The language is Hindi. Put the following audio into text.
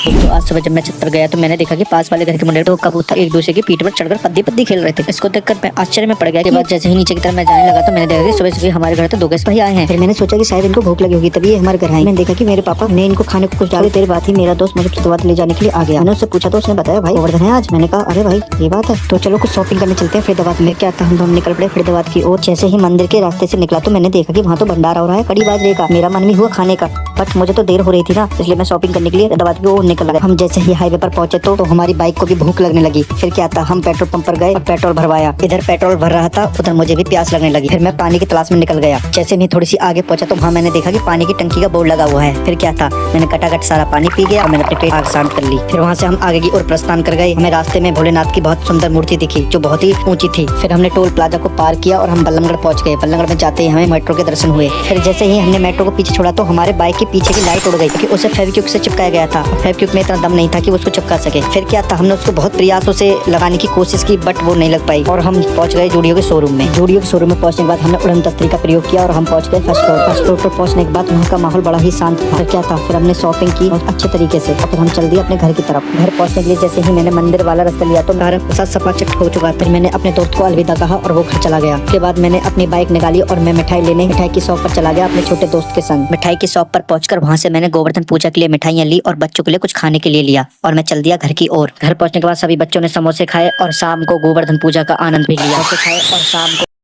तो आज सुबह जब मैं छत पर गया तो मैंने देखा कि पास वाले घर के मुंडे तो कबूतर एक दूसरे की पीठ पर चढ़कर पद्दी पद्दी खेल रहे थे। इसको देखकर मैं आश्चर्य में पड़ गया। के बाद जैसे ही नीचे की तरफ मैं जाने लगा तो मैंने देखा कि सुबह सुबह हमारे घर तो 2 गेस्ट भाई आए हैं। फिर मैंने सोचा कि शायद इनको भूख लगी होगी तभी ये हमारे घर आए। मैंने देखा कि मेरे पापा ने इनको खाने को कुछ डाले। तेरी बात ही मेरा दोस्त मुझे दवा ले जाने के लिए आ गया। मैंने उससे पूछा तो उसने बताया भाई गोवर्धन है आज। मैंने कहा अरे भाई ये बात है, तो चलो कुछ शॉपिंग करने चलते हैं। फिर दवा में क्या था, हम निकल पड़े फिर दवा की ओर। जैसे ही मंदिर के रास्ते से निकला तो मैंने देखा कि वहाँ तो भंडारा हो रहा है कड़ी बाजरे का। मेरा मन भी हुआ खाने का, बट मुझे तो देर हो रही थी ना, इसलिए मैं शॉपिंग करने के लिए दवा की ओर निकल गया। हम जैसे ही हाईवे पर पहुंचे तो हमारी बाइक को भी भूख लगने लगी। फिर क्या था, हम पेट्रोल पंप पर गए और पेट्रोल भरवाया। इधर पेट्रोल भर रहा था, उधर मुझे भी प्यास लगने लगी। फिर मैं पानी की तलाश में निकल गया। जैसे मैं थोड़ी सी आगे पहुंचा तो वहाँ मैंने देखा कि पानी की टंकी का बोर्ड लगा हुआ है। फिर क्या था, मैंने कटाकट सारा पानी पी गया और मैंने अपने पेट आग शांत कर ली। फिर वहाँ से हम आगे की ओर प्रस्थान कर गए। हमें रास्ते में भोलेनाथ की बहुत सुंदर मूर्ति दिखी जो बहुत ही ऊंची थी। फिर हमने टोल प्लाजा को पार किया और हम बल्लमगढ़ पहुंच गए। बल्लमगढ़ में जाते ही हमें मेट्रो के दर्शन हुए। फिर जैसे ही हमने मेट्रो को पीछे छोड़ा तो हमारे बाइक के पीछे की लाइट उड़ गई क्योंकि उसे फेविक्विक से चिपकाया गया था। फेविक्विक में इतना दम नहीं था कि वो उसको चिपका सके। फिर क्या था, हमने उसको बहुत प्रयासों से लगाने की कोशिश की बट वो नहीं लग पाई और हम पहुंच गए जूडियो के शोरूम में। जूडियो के शोरूम में पहुंचने के बाद हमने उड़न तस्त्री का प्रयोग किया और हम पहुंच गए फर्स्ट फ्लोर। फर्स्ट फ्लोर पर पहुंचने के बाद वहाँ का माहौल बड़ा ही शांत था। फिर क्या था, फिर हमने शॉपिंग की बहुत अच्छे तरीके से। फिर हम चल दिए अपने घर की तरफ। घर पहुंचने के लिए जैसे ही मैंने मंदिर वाला रास्ता लिया तो घर साथ सपाचट हो चुका। फिर मैंने अपने दोस्त को अलविदा कहा और वो घर चला गया। उसके बाद मैंने अपनी बाइक निकाली और मैं मिठाई लेने मिठाई की शॉप पर चला गया अपने छोटे दोस्त के संग। मिठाई की शॉप पर पहुंचकर वहाँ से मैंने गोवर्धन पूजा के लिए मिठाइयाँ ली और बच्चों के लिए कुछ खाने के लिए लिया और मैं चल दिया घर की ओर। घर पहुंचने के बाद सभी बच्चों ने समोसे खाए और शाम को गोवर्धन पूजा का आनंद भी लिया। खाए और शाम को